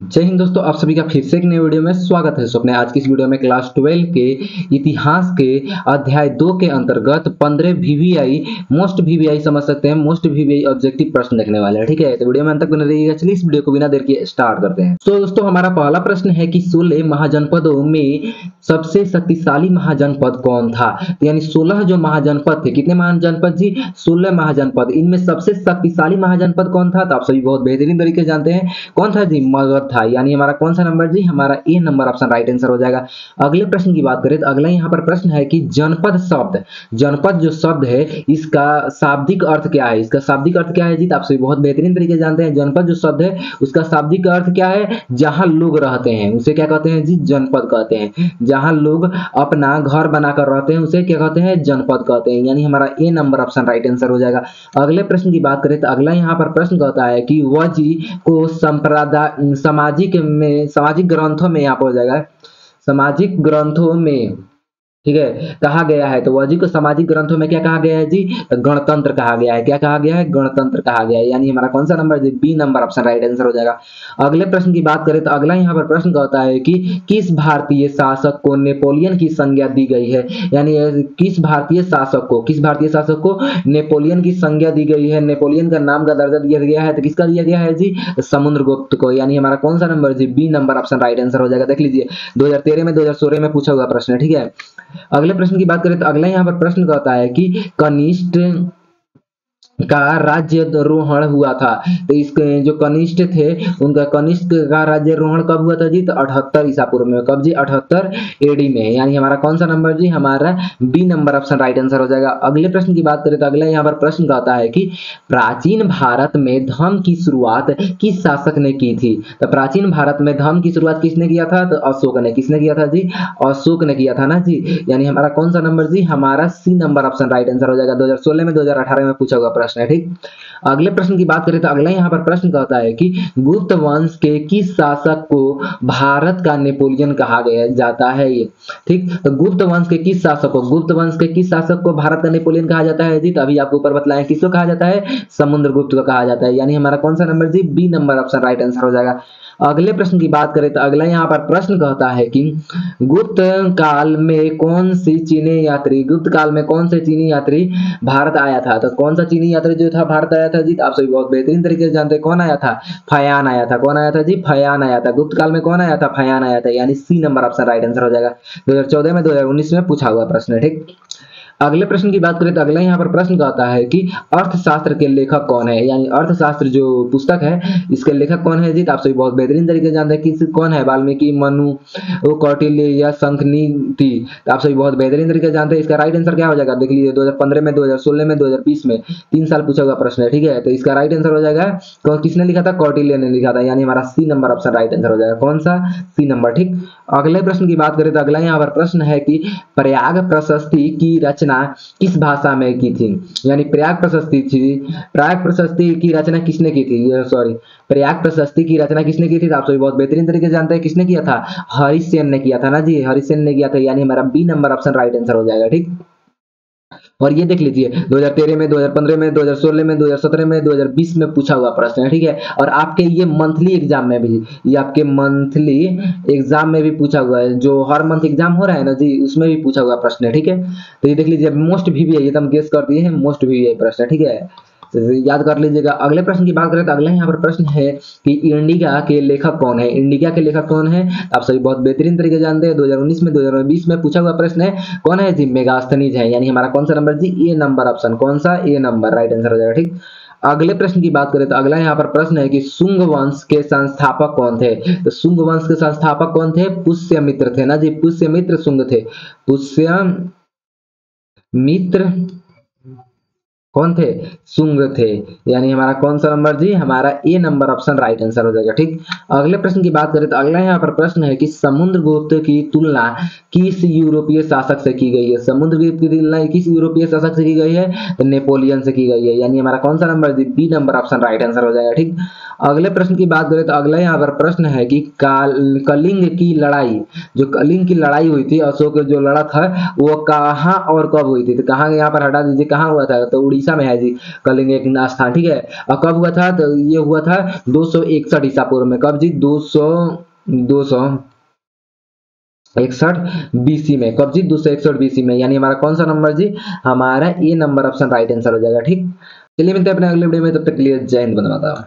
जय हिंद दोस्तों, आप सभी का फिर से एक नए वीडियो में स्वागत है। अपने आज की इस वीडियो में क्लास 12 के इतिहास के अध्याय 2 के अंतर्गत 15 वीवीआई मोस्ट वीवीआई समझ सकते हैं, मोस्ट वीवीआई ऑब्जेक्टिव प्रश्न देखने वाले हैं। ठीक है, तो वीडियो में अंत तक बने रहिएगा। चलिए इस वीडियो को बिना देर के स्टार्ट करते हैं। तो दोस्तों हमारा पहला प्रश्न है कि 16 महाजनपदों में सबसे शक्तिशाली महाजनपद कौन था। यानी 16 जो महाजनपद थे, कितने महाजनपद जी? 16 महाजनपद। इनमें सबसे शक्तिशाली महाजनपद कौन था? तो आप सभी बहुत बेहतरीन तरीके से जानते हैं कौन था जी? मगध था। यानी हमारा कौन सा नंबर जी? हमारा ए नंबर ऑप्शन राइट आंसर हो जाएगा। अगले प्रश्न की बात करें तो अगला यहाँ पर प्रश्न है कि जनपद शब्द, जनपद जो शब्द है इसका शाब्दिक अर्थ क्या है? इसका शाब्दिक अर्थ क्या है जी? तो आप सभी बहुत बेहतरीन तरीके से जानते हैं जनपद जो शब्द है उसका शाब्दिक अर्थ क्या है? जहां लोग रहते हैं उसे क्या कहते हैं जी? जनपद कहते हैं। जहां लोग अपना घर बनाकर रहते हैं उसे क्या कहते हैं? जनपद कहते हैं। यानी हमारा ए नंबर ऑप्शन राइट आंसर हो जाएगा। अगले प्रश्न की बात करें तो अगला यहाँ पर प्रश्न कहता है कि वजी को संप्रदाय सामाजिक ग्रंथों में यहाँ पर हो जाएगा, सामाजिक ग्रंथों में ठीक है कहा गया है। तो वजी को सामाजिक ग्रंथों में क्या कहा गया है जी? गणतंत्र कहा गया है। क्या कहा गया है? गणतंत्र कहा गया है। यानी हमारा कौन सा नंबर जी? B number option right answer हो जाएगा। अगले प्रश्न की बात करें तो अगला यहाँ पर प्रश्न कहता है कि किस भारतीय शासक को नेपोलियन की संज्ञा दी गई है? यानी किस भारतीय शासक को, किस भारतीय शासक को नेपोलियन की संज्ञा दी गई है? नेपोलियन का नाम का दर्जा दिया गया है। तो किसका दिया गया है जी? समुद्रगुप्त को। यानी हमारा कौन सा नंबर जी? B number option right answer हो जाएगा। देख लीजिए 2013 में 2016 में पूछा हुआ प्रश्न है। ठीक है, अगले प्रश्न की बात करें तो अगला यहाँ पर प्रश्न कहता है कि कनिष्ठ का राज्यारोहण हुआ था। तो इसके जो कनिष्ठ थे उनका कनिष्ठ का राज्यारोहण कब हुआ था जी? तो 78 ईसा पूर्व में। कब जी? 78 एडी में। यानी हमारा कौन सा नंबर जी? हमारा B number option right answer हो जाएगा। अगले प्रश्न की बात करें तो अगला यहाँ पर प्रश्न कहता है कि प्राचीन भारत में धर्म की शुरुआत किस शासक ने की थी? तो प्राचीन भारत में धर्म की शुरुआत किसने किया था? तो अशोक ने। किसने किया था जी? अशोक ने किया था ना जी। यानी हमारा कौन सा नंबर जी? हमारा C number option right answer हो जाएगा। 2016 में 2018 में पूछा हुआ प्रश्न है। ठीक, अगले प्रश्न की बात करें तो अगला यहाँ पर प्रश्न कहता है कि गुप्त वंश के किस शासक को भारत का नेपोलियन कहा गया जाता है? ये ठीक, तो गुप्त वंश के किस शासक को, गुप्त वंश के किस शासक को भारत का नेपोलियन कहा जाता है जी? तो अभी आपको ऊपर बतलाएं किसको कहा जाता है? समुद्रगुप्त को कहा जाता है। यानी हमारा कौन सा नंबर जी? B number option right answer हो जाएगा। अगले प्रश्न की बात करें तो अगला यहाँ पर प्रश्न कहता है कि गुप्त काल में कौन सी चीनी यात्री, गुप्त काल में कौन से चीनी यात्री भारत आया था? तो कौन सा चीनी यात्री जो था भारत आया था जी? तो आप सभी बहुत बेहतरीन तरीके से जानते हैं कौन आया था? फयान आया था। कौन आया था जी? फयान आया था। गुप्त काल में कौन आया था? फयान आया था। यानी C number option right answer हो जाएगा। 2014 में 2019 में पूछा हुआ प्रश्न है। ठीक, अगले प्रश्न की बात करें तो अगला यहाँ पर प्रश्न कहता है कि अर्थशास्त्र के लेखक कौन है? यानी अर्थशास्त्र जो पुस्तक है इसके लेखक कौन है जी? तो आप सभी बहुत बेहतरीन तरीके से जानते हैं कि कौन है? वाल्मीकि, मनु, कौटिल्य या शंखनीति। तो आप सभी बहुत बेहतरीन तरीके से जानते हैं। इसका राइट आंसर क्या हो जाएगा? देख लीजिए 2015 में, 2016 में, 2020 में 3 साल पूछा हुआ प्रश्न है। ठीक है, तो इसका राइट आंसर हो जाएगा किसने लिखा था? कौटिल्य ने लिखा था। यानी हमारा C number option right answer हो जाएगा। कौन सा? C number. ठीक, अगले प्रश्न की बात करें तो अगला यहाँ पर प्रश्न है कि प्रयाग प्रशस्ति की रचना किस भाषा में की थी? यानी प्रयाग प्रशस्ति की रचना किसने की थी? सॉरी, प्रयाग प्रशस्ति की रचना किसने की थी? तो आप सभी बहुत बेहतरीन तरीके से जानते हैं किसने किया था? हरिसेन ने किया था ना जी। हरिसेन ने किया था। यानी हमारा B number option right answer हो जाएगा। ठीक, और ये देख लीजिए 2013 में, 2015 में, 2016 में, 2017 में, 2020 में पूछा हुआ प्रश्न है। ठीक है, और आपके ये मंथली एग्जाम में भी, ये आपके मंथली एग्जाम में भी पूछा हुआ है। जो हर मंथ एग्जाम हो रहा है ना जी उसमें भी पूछा हुआ प्रश्न है। ठीक है, तो ये देख लीजिए मोस्ट वीवीआई, ये तो हम गेस कर दिए हैं, मोस्ट वीवीआई प्रश्न है। ठीक है, तो याद कर लीजिएगा। अगले प्रश्न की बात करें तो अगला यहाँ पर प्रश्न है कि इंडिका के लेखक कौन है? इंडिका के लेखक कौन है? आप सभी बहुत बेहतरीन तरीके से जानते हैं। 2019 में, 2020 में पूछा हुआ प्रश्न है। कौन है जी? मेगास्थनीज है। यानी हमारा कौन सा नंबर जी? ए नंबर ऑप्शन। कौन सा? ए नंबर राइट आंसर हो जाएगा। ठीक, अगले प्रश्न की बात करें तो अगला यहाँ पर प्रश्न है कि शुंग वंश के संस्थापक कौन थे? तो शुंग वंश के संस्थापक कौन थे? पुष्यमित्र थे ना जी। पुष्यमित्र शुंग थे। पुष्यमित्र कौन थे? शुंग थे। यानी हमारा कौन सा नंबर जी? हमारा ए नंबर ऑप्शन राइट आंसर हो जाएगा। ठीक, अगले प्रश्न की बात करें तो अगला यहाँ पर प्रश्न है कि समुद्रगुप्त की तुलना किस यूरोपीय शासक से की गई है? समुद्रगुप्त की तुलना किस यूरोपीय शासक से की गई है? तो नेपोलियन से की गई है। यानी हमारा कौन सा नंबर जी? B number option right answer हो जाएगा। ठीक, अगले प्रश्न की बात करें तो अगला यहाँ पर प्रश्न है कि कलिंग की लड़ाई, जो कलिंग की लड़ाई हुई थी, अशोक जो लड़ा था वो कहाँ और कब हुई थी? तो कहाँ यहाँ पर हटा दीजिए, कहाँ हुआ था? तो उड़ीसा उड़ीसा में है जी, कर लेंगे एक स्थान, ठीक है। और कब हुआ था, तो ये हुआ था 261 ईसा पूर्व में। कब जी, 261 बीसी में। कब जी, 261 बीसी में। यानी हमारा कौन सा नंबर जी, हमारा ए नंबर ऑप्शन राइट आंसर हो जाएगा, ठीक। चलिए मिलते हैं अपने अगले वीडियो में, तब तक के लिए जय हिंद, वंदे मातरम।